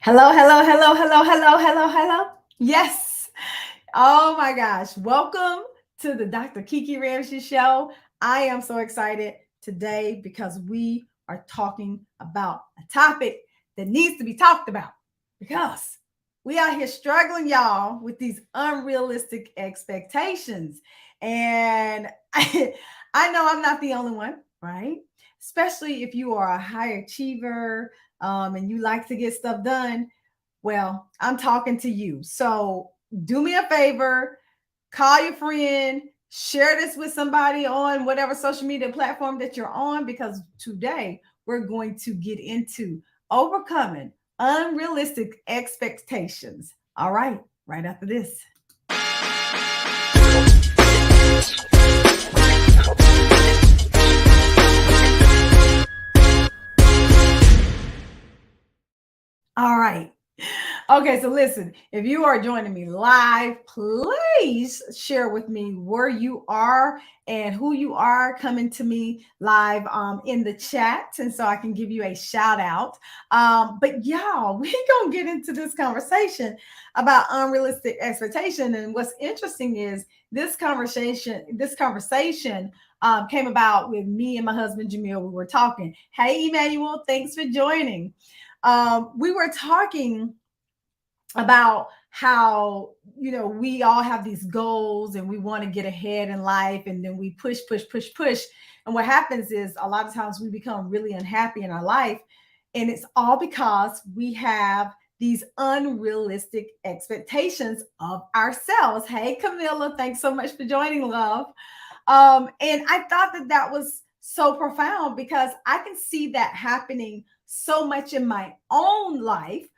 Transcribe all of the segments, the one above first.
Hello, hello, hello, hello, hello, hello, hello. Yes. Oh my gosh. Welcome to the Dr. Kiki Ramsey Show. I am so excited today because we are talking about a topic that needs to be talked about because we out here struggling, y'all, with these unrealistic expectations. And I know I'm not the only one, right? Especially if you are a high achiever, and you like to get stuff done, well, I'm talking to you. So do me a favor, call your friend, share this with somebody on whatever social media platform that you're on, because today we're going to get into overcoming unrealistic expectations. All right after this. All right. Okay, so listen, if you are joining me live, please share with me where you are and who you are coming to me live in the chat, and so I can give you a shout out. But y'all, we gonna get into this conversation about unrealistic expectation. And what's interesting is this conversation came about with me and my husband Jamil. We were talking. Hey, Emmanuel, thanks for joining. We were talking about how we all have these goals and we want to get ahead in life, and then we push, and what happens is a lot of times we become really unhappy in our life, and it's all because we have these unrealistic expectations of ourselves. Hey, Camilla, thanks so much for joining, love. And I thought that that was so profound because I can see that happening so much in my own life,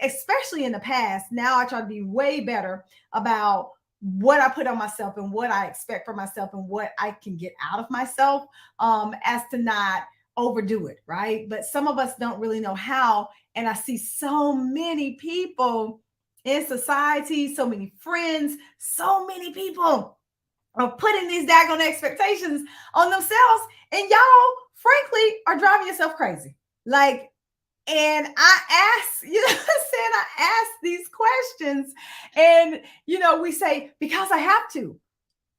especially in the past. Now I try to be way better about what I put on myself and what I expect for myself and what I can get out of myself, as to not overdo it, right? But some of us don't really know how. And I see so many people in society, so many friends, so many people are putting these daggone expectations on themselves, and y'all frankly are driving yourself crazy. Like, and I ask, I'm saying, I ask these questions, and we say, because I have to.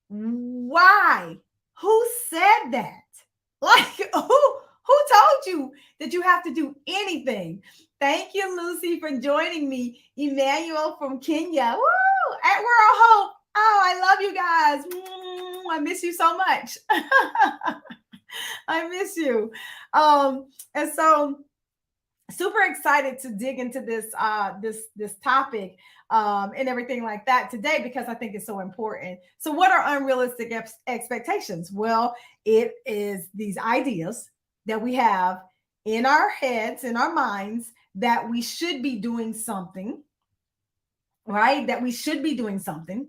Why? Who said that? Like, who told you that you have to do anything? Thank you, Lucy, for joining me. Emmanuel from Kenya. Woo! At World Hope. Oh, I love you guys. I miss you so much. I miss you. And so super excited to dig into this topic, and everything like that today, because I think it's so important. So what are unrealistic expectations? Well, it is these ideas that we have in our heads, in our minds, that we should be doing something, right? That we should be doing something,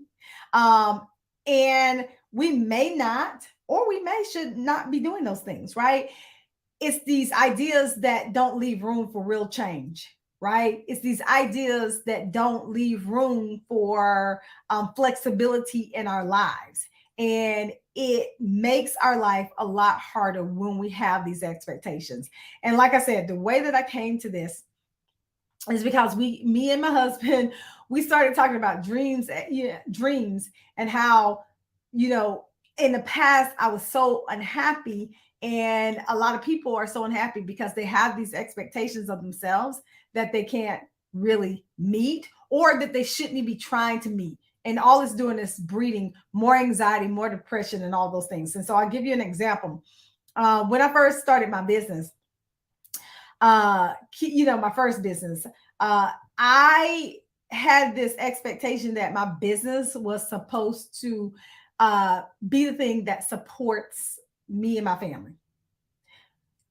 um, and we may not, or we may should not be doing those things, right? It's these ideas that don't leave room for real change, right? It's these ideas that don't leave room for flexibility in our lives. And it makes our life a lot harder when we have these expectations. And like I said, the way that I came to this is because me and my husband, we started talking about dreams, dreams, and how, you know, in the past I was so unhappy, and a lot of people are so unhappy because they have these expectations of themselves that they can't really meet, or that they shouldn't be trying to meet. And all it's doing is breeding more anxiety, more depression, and all those things. And so I'll give you an example. When I first started my business, my first business, I had this expectation that my business was supposed to be the thing that supports me and my family.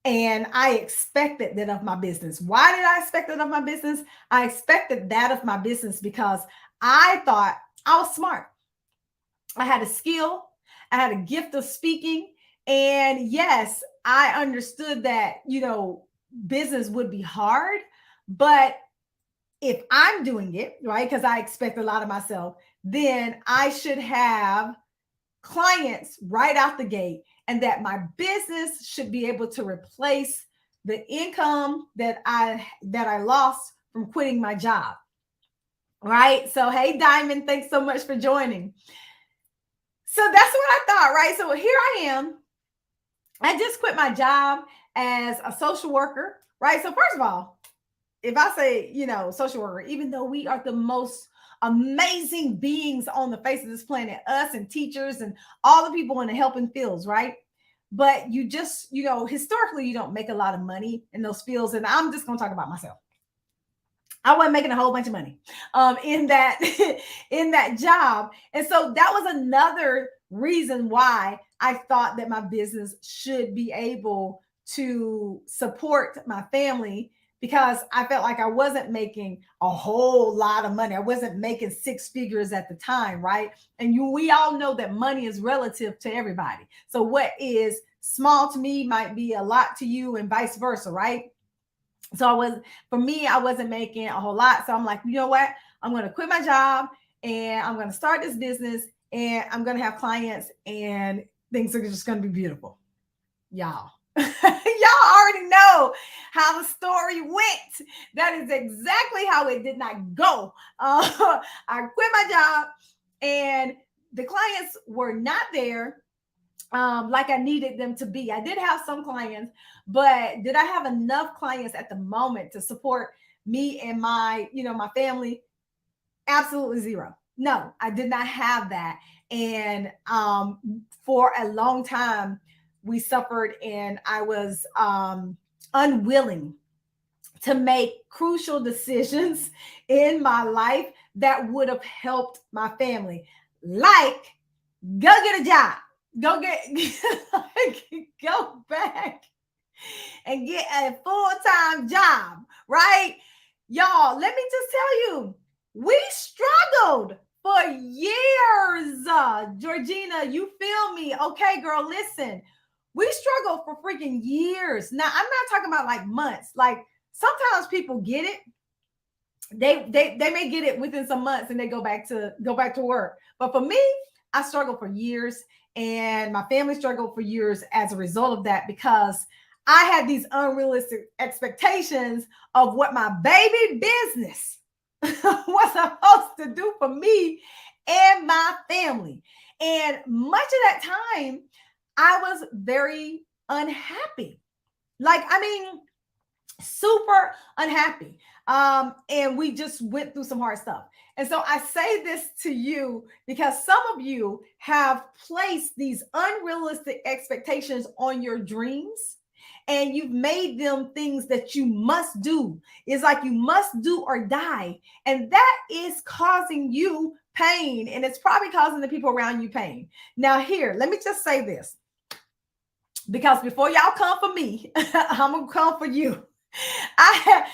And I expected that of my business. Why did I expect that of my business? I expected that of my business because I thought I was smart. I had a skill, I had a gift of speaking. And yes, I understood that, business would be hard, but if I'm doing it, right, because I expect a lot of myself, then I should have clients right out the gate, and that my business should be able to replace the income that I lost from quitting my job. Right? So, hey, Diamond, thanks so much for joining. So that's what I thought, right? So here I am. I just quit my job as a social worker, right? So first of all, if I say, social worker, even though we are the most amazing beings on the face of this planet, us and teachers and all the people in the helping fields, right? But you just, historically, you don't make a lot of money in those fields. And I'm just going to talk about myself. I wasn't making a whole bunch of money in that in that job. And so that was another reason why I thought that my business should be able to support my family, because I felt like I wasn't making a whole lot of money. I wasn't making six figures at the time, right? And we all know that money is relative to everybody. So what is small to me might be a lot to you, and vice versa, right? So I wasn't making a whole lot. So I'm like, you know what? I'm going to quit my job and I'm going to start this business, and I'm going to have clients, and things are just going to be beautiful. Y'all, y'all already know how the story went. That is exactly how it did not go. I quit my job and the clients were not there like I needed them to be. I did have some clients, but did I have enough clients at the moment to support me and my family? Absolutely zero. No, I did not have that. And for a long time, we suffered, and I was unwilling to make crucial decisions in my life that would have helped my family, like go get a job. Go back and get a full-time job, right? Y'all, let me just tell you, we struggled for years. Georgina, you feel me? Okay, girl, listen. We struggled for freaking years. Now, I'm not talking about like months. Like sometimes people get it. They may get it within some months and they go back to work. But for me, I struggled for years, and my family struggled for years as a result of that, because I had these unrealistic expectations of what my baby business was supposed to do for me and my family. And much of that time, I was very unhappy. Super unhappy. And we just went through some hard stuff. And so I say this to you because some of you have placed these unrealistic expectations on your dreams, and you've made them things that you must do. It's like you must do or die. And that is causing you pain. And it's probably causing the people around you pain. Now, here, let me just say this, because before y'all come for me, I'm going to come for you. I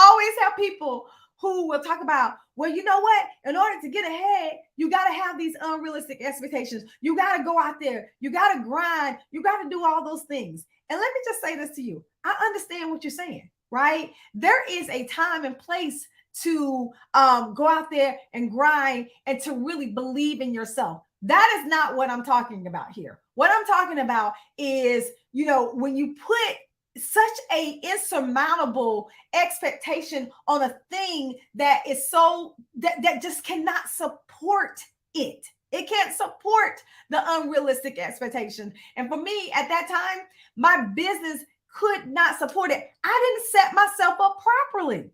always have people who will talk about, well, you know what? In order to get ahead, you got to have these unrealistic expectations. You got to go out there. You got to grind. You got to do all those things. And let me just say this to you. I understand what you're saying, right? There is a time and place to go out there and grind and to really believe in yourself. That is not what I'm talking about here. What I'm talking about is, when you put such a insurmountable expectation on a thing that is that just cannot support it. It can't support the unrealistic expectation. And for me at that time, my business could not support it. I didn't set myself up properly.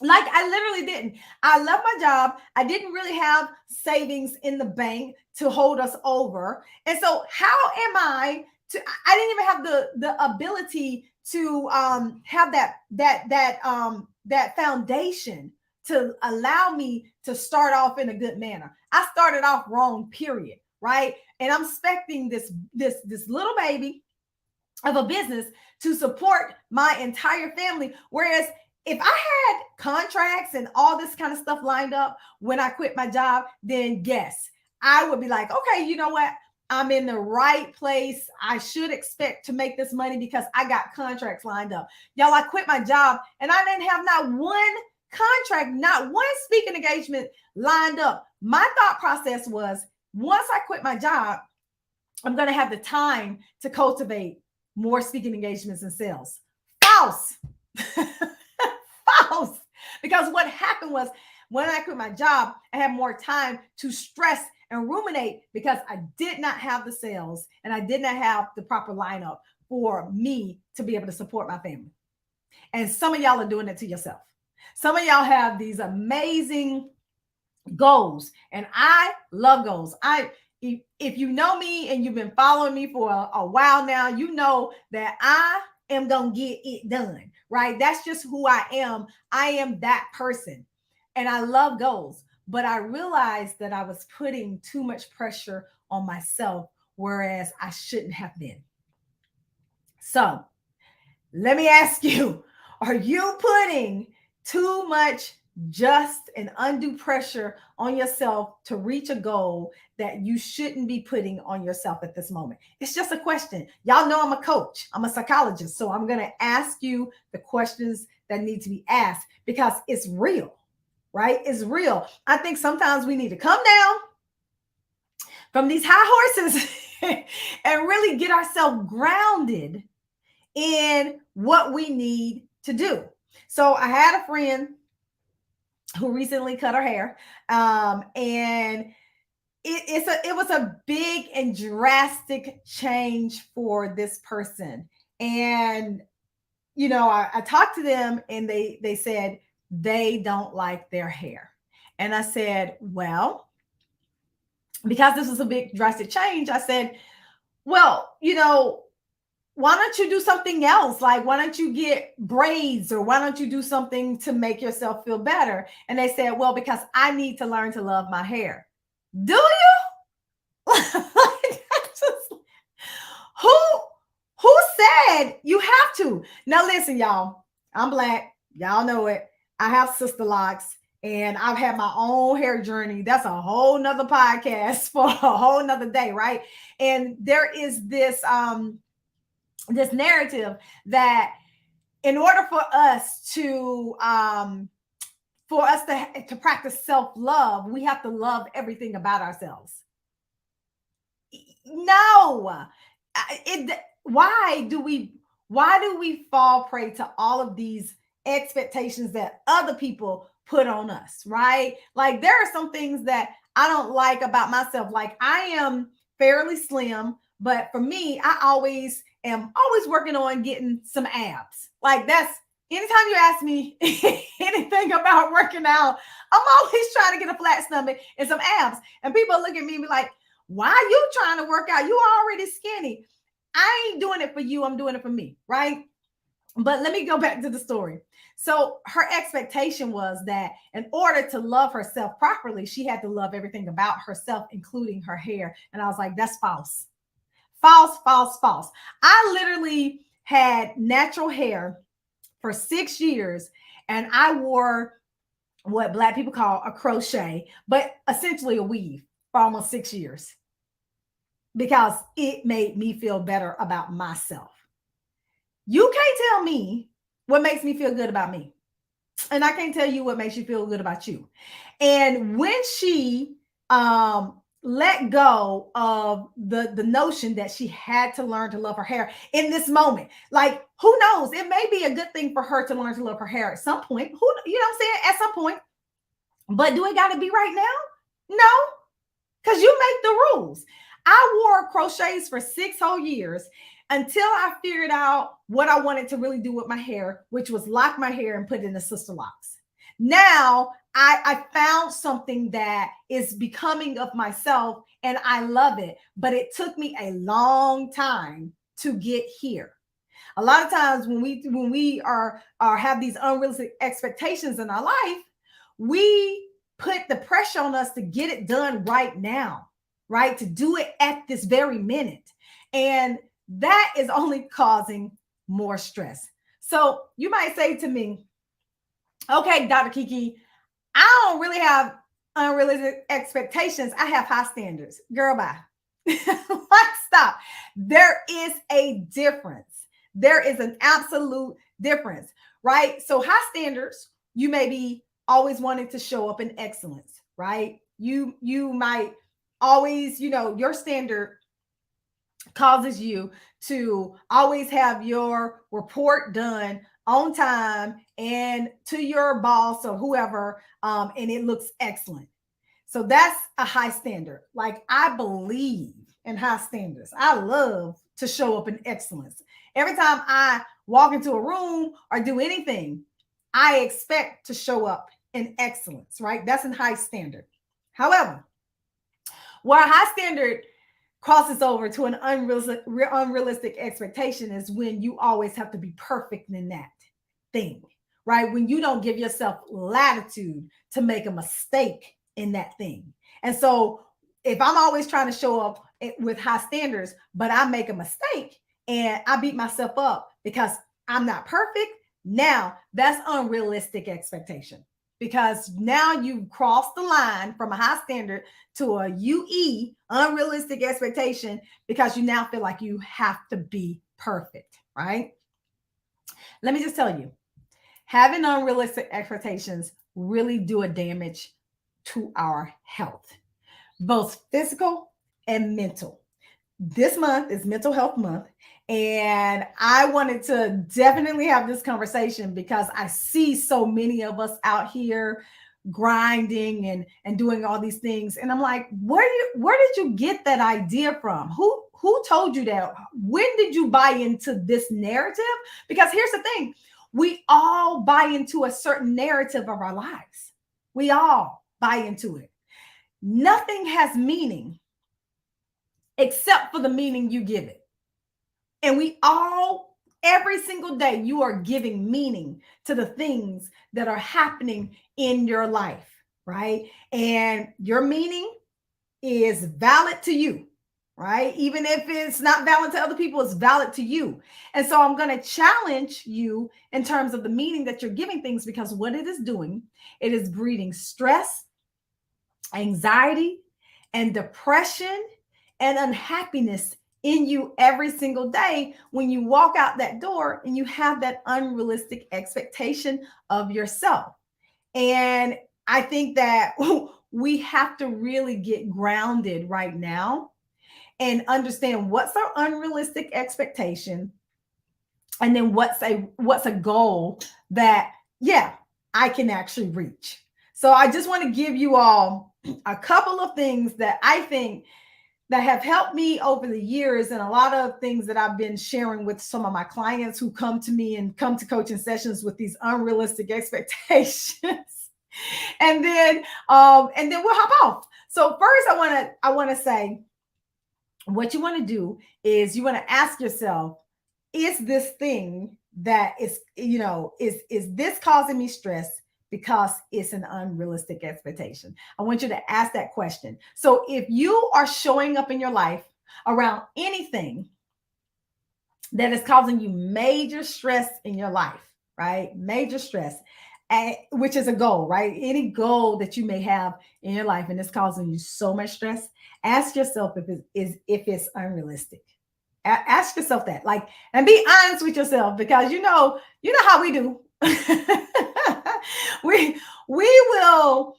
Like I literally didn't. I left my job. I didn't really have savings in the bank to hold us over. And so how am I I didn't even have the ability to have that foundation to allow me to start off in a good manner. I started off wrong, period, right? And I'm expecting this little baby of a business to support my entire family. Whereas if I had contracts and all this kind of stuff lined up when I quit my job, then yes, I would be like, okay, you know what? I'm in the right place. I should expect to make this money because I got contracts lined up. Y'all, I quit my job and I didn't have not one contract, not one speaking engagement lined up. My thought process was, once I quit my job, I'm going to have the time to cultivate more speaking engagements and sales. False. False. Because what happened was when I quit my job, I had more time to stress and ruminate because I did not have the sales and I did not have the proper lineup for me to be able to support my family. And some of y'all are doing it to yourself. Some of y'all have these amazing goals, and I love goals. If you know me and you've been following me for a while now, you know that I am gonna get it done, right? That's just who I am. I am that person, and I love goals. But I realized that I was putting too much pressure on myself, whereas I shouldn't have been. So let me ask you, are you putting too much just and undue pressure on yourself to reach a goal that you shouldn't be putting on yourself at this moment? It's just a question. Y'all know I'm a coach, I'm a psychologist. So I'm going to ask you the questions that need to be asked because it's real, right? It's real. I think sometimes we need to come down from these high horses and really get ourselves grounded in what we need to do. So I had a friend who recently cut her hair, and it was a big and drastic change for this person. And I talked to them, and they said they don't like their hair, and I said, well, because this was a big drastic change, I said, well, why don't you do something else? Like, why don't you get braids, or why don't you do something to make yourself feel better? And they said, well, because I need to learn to love my hair. Do you? Who said you have to? Now, listen, y'all, I'm Black. Y'all know it. I have sister locks, and I've had my own hair journey. That's a whole nother podcast for a whole nother day, right? And there is this narrative that in order for us to practice self-love, we have to love everything about ourselves. No. Why do we fall prey to all of these expectations that other people put on us, right? Like, there are some things that I don't like about myself. Like, I am fairly slim, but for me, I am always working on getting some abs. Like, that's anytime you ask me anything about working out, I'm always trying to get a flat stomach and some abs. And people look at me and be like, why are you trying to work out? You already skinny. I ain't doing it for you. I'm doing it for me, right? But let me go back to the story. So her expectation was that in order to love herself properly, she had to love everything about herself, including her hair. And I was like, that's false. False, false, false. I literally had natural hair for 6 years, and I wore what Black people call a crochet, but essentially a weave for almost 6 years because it made me feel better about myself. You can't tell me what makes me feel good about me, and I can't tell you what makes you feel good about you. And when she let go of the notion that she had to learn to love her hair in this moment, like, who knows, it may be a good thing for her to learn to love her hair at some point. Who, you know what I'm saying, at some point. But do it got to be right now? No, because you make the rules. I wore crochets for 6 whole years until I figured out what I wanted to really do with my hair, which was lock my hair and put it in the sister locks. Now I found something that is becoming of myself, and I love it, but it took me a long time to get here. A lot of times when we are have these unrealistic expectations in our life, we put the pressure on us to get it done right now, right? To do it at this very minute. And that is only causing more stress. So you might say to me, okay, Dr. Kiki, I don't really have unrealistic expectations. I have high standards. Girl, bye. Like, stop. There is a difference. There is an absolute difference, right? So high standards, you may be always wanting to show up in excellence, right? You might always, your standard causes you to always have your report done on time and to your boss or whoever, and it looks excellent. So that's a high standard. Like, I believe in high standards. I love to show up in excellence. Every time I walk into a room or do anything, I expect to show up in excellence, right? That's a high standard. However, where a high standard crosses over to an unrealistic expectation is when you always have to be perfect in that thing, right? When you don't give yourself latitude to make a mistake in that thing. And so if I'm always trying to show up with high standards, but I make a mistake and I beat myself up because I'm not perfect, now that's unrealistic expectation, because now you've crossed the line from a high standard to a UE, unrealistic expectation, because you now feel like you have to be perfect, right? Let me just tell you, having unrealistic expectations really do a damage to our health, both physical and mental. This month is mental health month, and I wanted to definitely have this conversation because I see so many of us out here grinding and doing all these things, and I'm like, where did you get that idea from? Who told you that? When did you buy into this narrative? Because here's the thing, we all buy into a certain narrative of our lives. We all buy into it. Nothing has meaning except for the meaning you give it. And we all, every single day, you are giving meaning to the things that are happening in your life, right? And your meaning is valid to you, right? Even if it's not valid to other people, it's valid to you. And so I'm going to challenge you in terms of the meaning that you're giving things, because what it is doing, it is breeding stress, anxiety, and depression and unhappiness in you every single day when you walk out that door and you have that unrealistic expectation of yourself. And I think that we have to really get grounded right now and understand what's our unrealistic expectation, and then what's a goal that, yeah, I can actually reach. So I just want to give you all a couple of things that I think that have helped me over the years, and a lot of things that I've been sharing with some of my clients who come to me and come to coaching sessions with these unrealistic expectations. And then we'll hop off. So first I want to say, what you want to do is you want to ask yourself, is this thing that is, is this causing me stress because it's an unrealistic expectation? I want you to ask that question. So if you are showing up in your life around anything that is causing you major stress in your life, right? Major stress, which is a goal, right? Any goal that you may have in your life and it's causing you so much stress, ask yourself if it's unrealistic. Ask yourself that, like, and be honest with yourself, because you know how we do. we will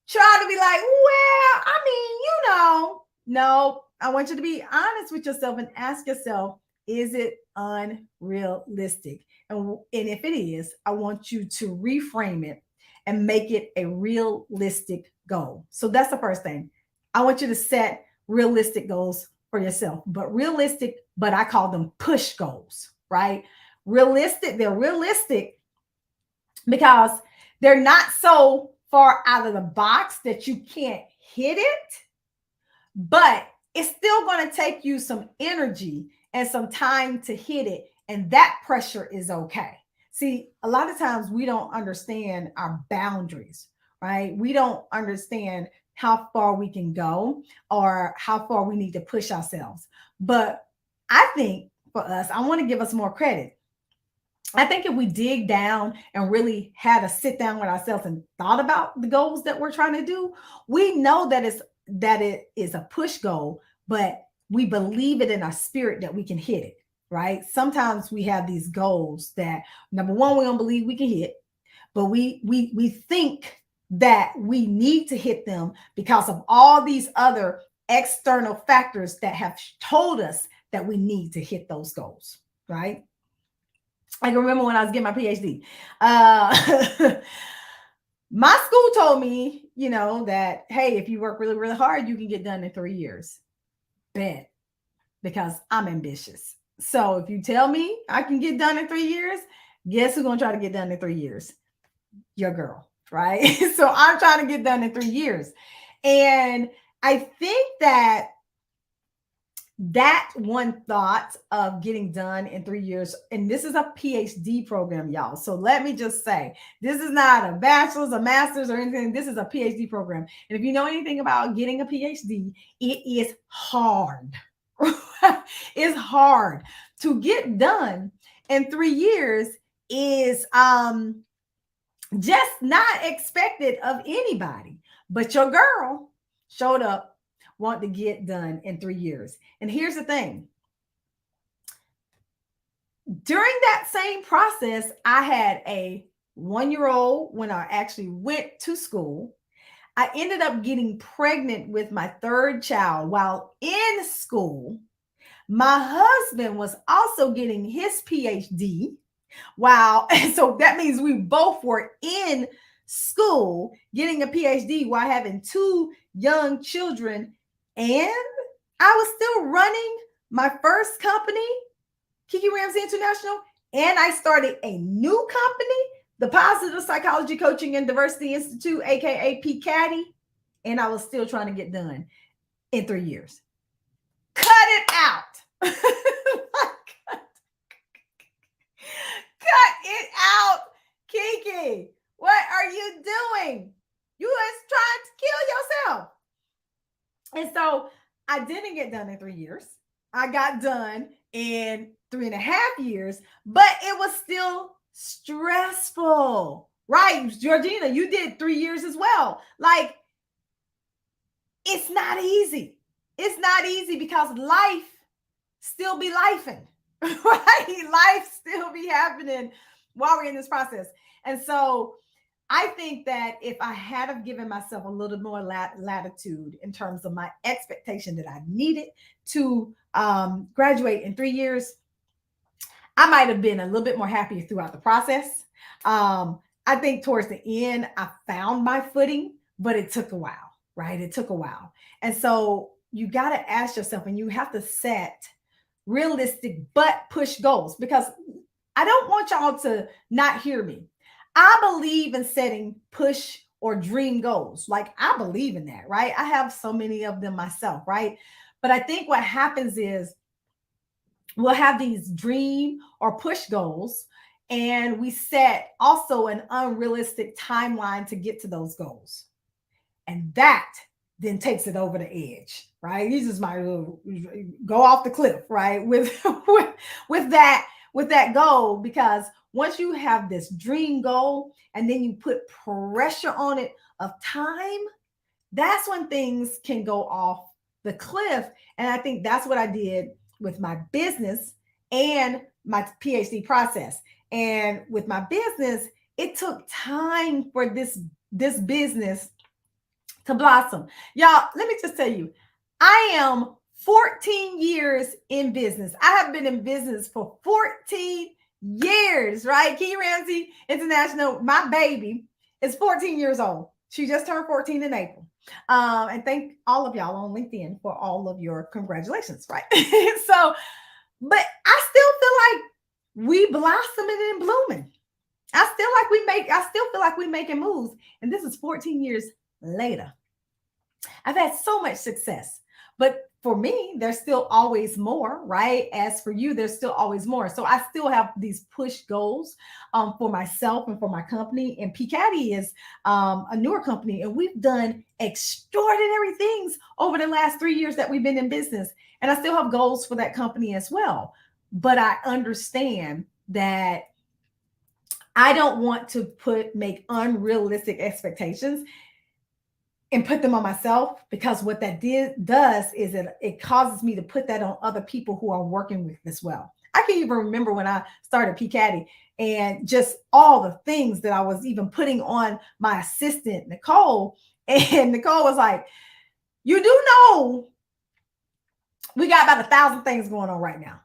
try to be like, well, I mean, no, I want you to be honest with yourself and ask yourself, is it unrealistic? And if it is, I want you to reframe it and make it a realistic goal. So that's the first thing. I want you to set realistic goals for yourself, but I call them push goals, right? They're realistic because they're not so far out of the box that you can't hit it, but it's still going to take you some energy and some time to hit it. And that pressure is okay. See, a lot of times we don't understand our boundaries, right? We don't understand how far we can go or how far we need to push ourselves. But I think for us, I want to give us more credit. I think if we dig down and really had a sit down with ourselves and thought about the goals that we're trying to do, we know that it is a push goal, but we believe it in our spirit that we can hit it, right? Sometimes we have these goals that, number one, we don't believe we can hit, but we think that we need to hit them because of all these other external factors that have told us that we need to hit those goals, right? I can remember when I was getting my PhD. Uh, my school told me, that, hey, if you work really, really hard, you can get done in 3 years. Bet, because I'm ambitious. So if you tell me I can get done in 3 years, guess who's going to try to get done in 3 years? Your girl, right? So I'm trying to get done in 3 years. And I think that one thought of getting done in 3 years, and this is a PhD program, y'all. So let me just say, this is not a bachelor's, a master's, or anything. This is a PhD program. And if you know anything about getting a PhD, it is hard. It's hard to get done in 3 years. Is just not expected of anybody. But your girl showed up, want to get done in 3 years. And here's the thing. During that same process, I had a 1-year-old when I actually went to school. I ended up getting pregnant with my third child while in school. My husband was also getting his PhD. Wow. And so that means we both were in school getting a PhD while having two young children. And I was still running my first company, Kiki Ramsey International. And I started a new company, the Positive Psychology Coaching and Diversity Institute, aka PCADI. And I was still trying to get done in 3 years. Cut it out. Cut it out, Kiki. What are you doing? You is trying to kill yourself. And so I didn't get done in 3 years. I got done in 3.5 years, but it was still stressful. Right, Georgina, you did 3 years as well. Like, it's not easy. It's not easy because life still be lifing. Right? Life still be happening while we're in this process. And so I think that if I had have given myself a little more latitude in terms of my expectation that I needed to graduate in 3 years, I might have been a little bit more happy throughout the process. I think towards the end, I found my footing, but it took a while, right? It took a while. And so you got to ask yourself, and you have to set realistic but push goals, because I don't want y'all to not hear me. I believe in setting push or dream goals. Like, I believe in that, right? I have so many of them myself, right? But I think what happens is we'll have these dream or push goals, and we set also an unrealistic timeline to get to those goals. And that then takes it over the edge, right? You just might go off the cliff, right? With that goal, because once you have this dream goal and then you put pressure on it of time, that's when things can go off the cliff. And I think that's what I did with my business and my PhD process. And with my business, it took time for this business to blossom. Y'all, let me just tell you, I am 14 years in business. I have been in business for 14 years, right? Kiki Ramsey International, my baby, is 14 years old. She just turned 14 in April. And thank all of y'all on LinkedIn for all of your congratulations, right? So, but I still feel like we blossoming and blooming. I still feel like we making moves. And this is 14 years later. I've had so much success, but for me, there's still always more, right? As for you, there's still always more. So I still have these push goals for myself and for my company. And PCADI is a newer company, and we've done extraordinary things over the last 3 years that we've been in business. And I still have goals for that company as well. But I understand that I don't want to make unrealistic expectations and put them on myself, because what that does is it causes me to put that on other people who are working with as well. I can even remember when I started PCADI and just all the things that I was even putting on my assistant, Nicole. And Nicole was like, you do know we got about 1,000 things going on right now.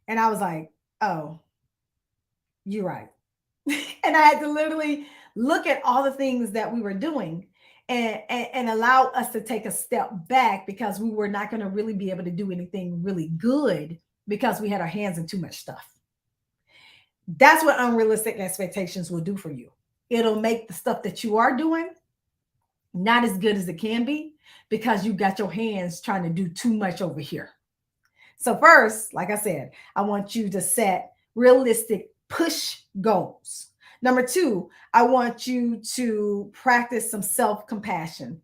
And I was like, oh, You're right. And I had to literally look at all the things that we were doing and allow us to take a step back because we were not going to really be able to do anything really good because we had our hands in too much stuff. That's what unrealistic expectations will do for you. It'll make the stuff that you are doing not as good as it can be because you got your hands trying to do too much over here. So, first, like I said, I want you to set realistic push goals. Number two, I want you to practice some self compassion.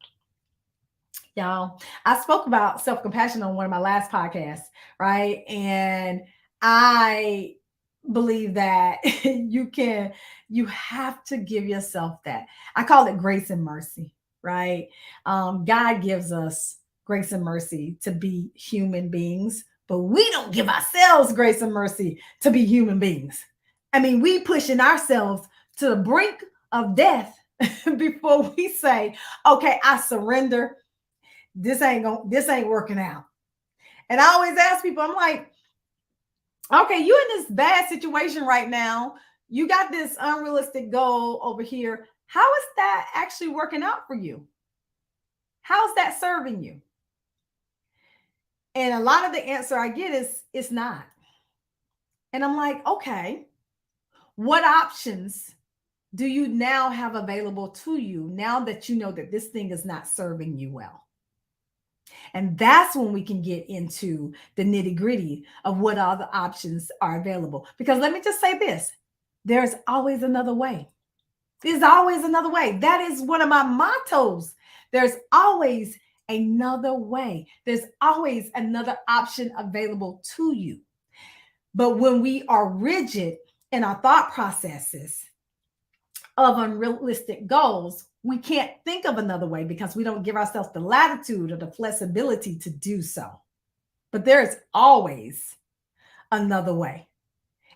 Y'all, I spoke about self compassion on one of my last podcasts, right? And I believe that you have to give yourself that. I call it grace and mercy, right? God gives us grace and mercy to be human beings, but we don't give ourselves grace and mercy to be human beings. I mean, we pushing ourselves to the brink of death before we say, okay, I surrender. This ain't working out. And I always ask people, I'm like, okay, you in this bad situation right now. You got this unrealistic goal over here. How is that actually working out for you? How's that serving you? And a lot of the answer I get is it's not. And I'm like, okay, what options do you now have available to you now that you know that this thing is not serving you well? And that's when we can get into the nitty gritty of what all the options are available. Because let me just say this, there's always another way. There's always another way. That is one of my mottos. There's always another way. There's always another option available to you. But when we are rigid in our thought processes of unrealistic goals, we can't think of another way because we don't give ourselves the latitude or the flexibility to do so. But there's always another way.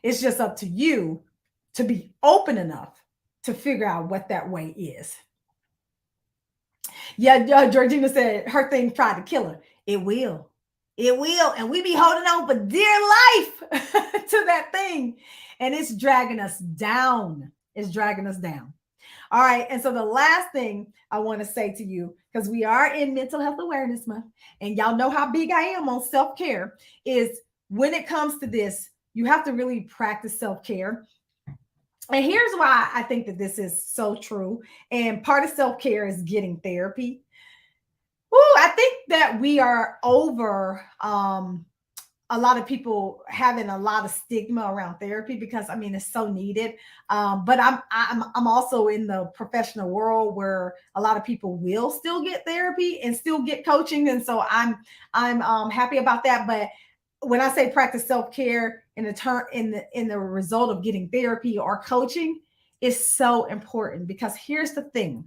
It's just up to you to be open enough to figure out what that way is. Yeah, Georgina said her thing tried to kill her. It will. It will. And we be holding on for dear life to that thing. And it's dragging us down. It's dragging us down. All right. And so the last thing I want to say to you, because we are in Mental Health Awareness Month, and y'all know how big I am on self-care, is when it comes to this, you have to really practice self-care. And here's why I think that this is so true. And part of self-care is getting therapy. Ooh, I think that we are over a lot of people having a lot of stigma around therapy because I mean it's so needed. But I'm also in the professional world where a lot of people will still get therapy and still get coaching, and so I'm happy about that. But when I say practice self care in the result of getting therapy or coaching, is so important because here's the thing.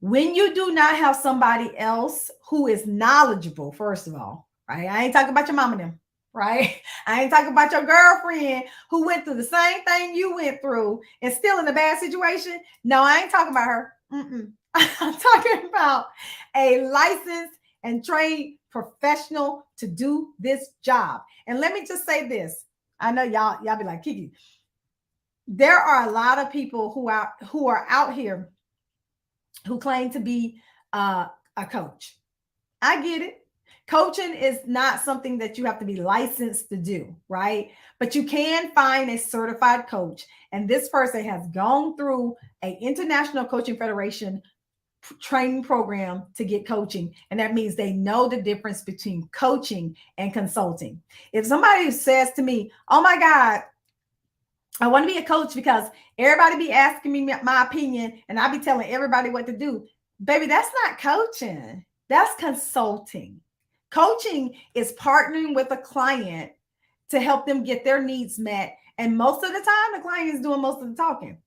When you do not have somebody else who is knowledgeable, first of all, right? I ain't talking about your mama and them, right? I ain't talking about your girlfriend who went through the same thing you went through and still in a bad situation. No, I ain't talking about her. I'm talking about a licensed and trained professional to do this job. And let me just say this. I know y'all be like, Kiki, there are a lot of people who are out here who claim to be a coach. I get it. Coaching is not something that you have to be licensed to do, right? But you can find a certified coach. And this person has gone through an International Coaching Federation training program to get coaching. And that means they know the difference between coaching and consulting. If somebody says to me, oh my God, I want to be a coach because everybody be asking me my opinion and I be telling everybody what to do. Baby, that's not coaching. That's consulting. Coaching is partnering with a client to help them get their needs met. And most of the time, the client is doing most of the talking.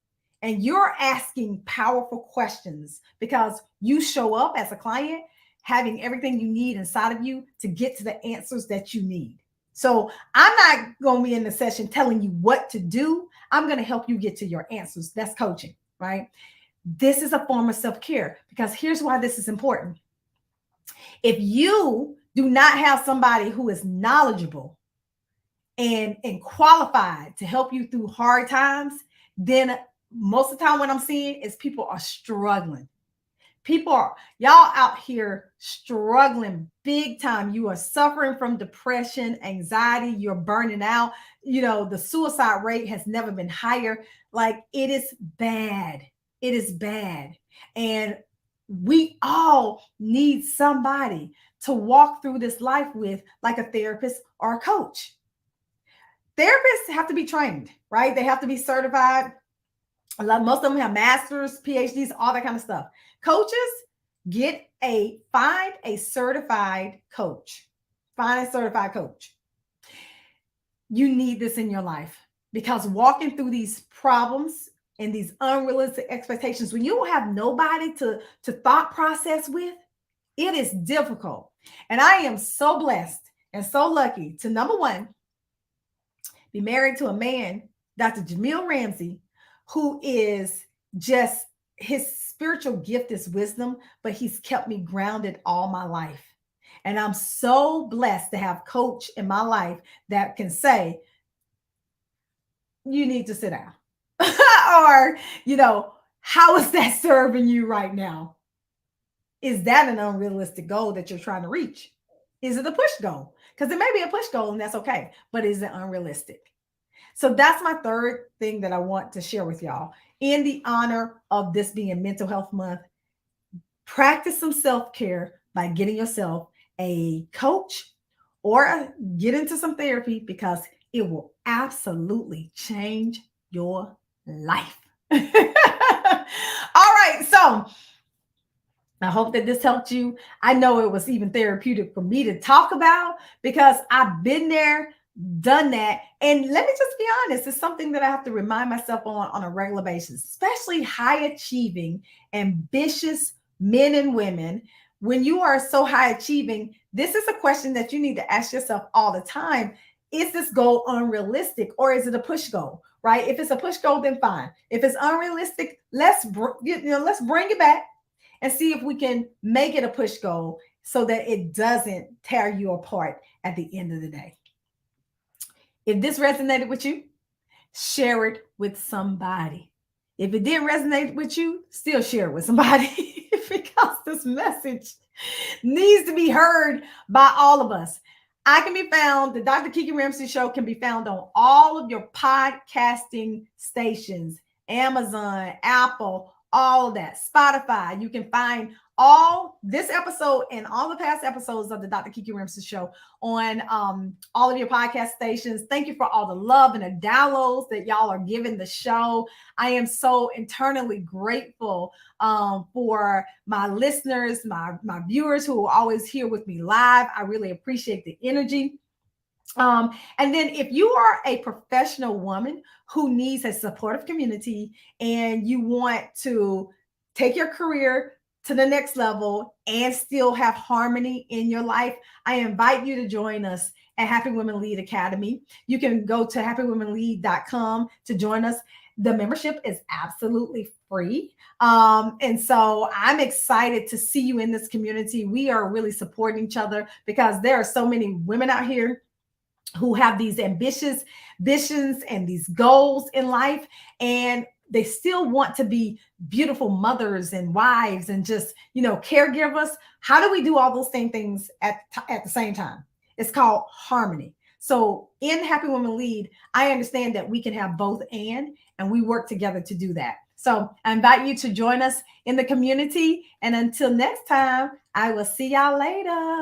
And you're asking powerful questions because you show up as a client having everything you need inside of you to get to the answers that you need. So I'm not going to be in the session telling you what to do. I'm going to help you get to your answers. That's coaching, right? This is a form of self-care because here's why this is important. If you do not have somebody who is knowledgeable and qualified to help you through hard times, then most of the time what I'm seeing is people are struggling. People are, y'all out here struggling big time. You are suffering from depression, anxiety, you're burning out. The suicide rate has never been higher. Like, it is bad. It is bad. And we all need somebody to walk through this life with, like a therapist or a coach. Therapists have to be trained, right? They have to be certified. Most of them have masters, PhDs, all that kind of stuff. Coaches, find a certified coach. Find a certified coach. You need this in your life, because walking through these problems and these unrealistic expectations, when you don't have nobody to thought process with, it is difficult. And I am so blessed and so lucky to, number one, be married to a man, Dr. Jamil Ramsey, who is just, his spiritual gift is wisdom, but he's kept me grounded all my life. And I'm so blessed to have a coach in my life that can say, you need to sit down. Or, how is that serving you right now? Is that an unrealistic goal that you're trying to reach? Is it a push goal? Because it may be a push goal and that's okay, but is it unrealistic? So that's my third thing that I want to share with y'all. In the honor of this being Mental Health Month, practice some self-care by getting yourself a coach or get into some therapy, because it will absolutely change your life. All right. So I hope that this helped you. I know it was even therapeutic for me to talk about, because I've been there, done that. And let me just be honest, it's something that I have to remind myself on a regular basis, especially high achieving, ambitious men and women. When you are so high achieving, this is a question that you need to ask yourself all the time. Is this goal unrealistic, or is it a push goal? Right? If it's a push goal, then fine. If it's unrealistic, let's bring it back and see if we can make it a push goal so that it doesn't tear you apart at the end of the day. If this resonated with you, share it with somebody. If it didn't resonate with you, still share it with somebody, because this message needs to be heard by all of us. I can be found, the Dr. Kiki Ramsey Show can be found on all of your podcasting stations, Amazon, Apple, all of that, Spotify. You can find all this episode and all the past episodes of the Dr. Kiki Ramsey Show on all of your podcast stations. Thank you for all the love and the downloads that y'all are giving the show. I am so internally grateful for my listeners, my viewers who are always here with me live. I really appreciate the energy. And then if you are a professional woman who needs a supportive community and you want to take your career to the next level and still have harmony in your life, I invite you to join us at Happy Women Lead Academy. You can go to happywomenlead.com to join us. The membership is absolutely free. And so I'm excited to see you in this community. We are really supporting each other, because there are so many women out here who have these ambitious visions and these goals in life, and they still want to be beautiful mothers and wives and just, caregivers. How do we do all those same things at the same time? It's called harmony. So in Happy Women Lead, I understand that we can have both and we work together to do that. So I invite you to join us in the community. And until next time, I will see y'all later.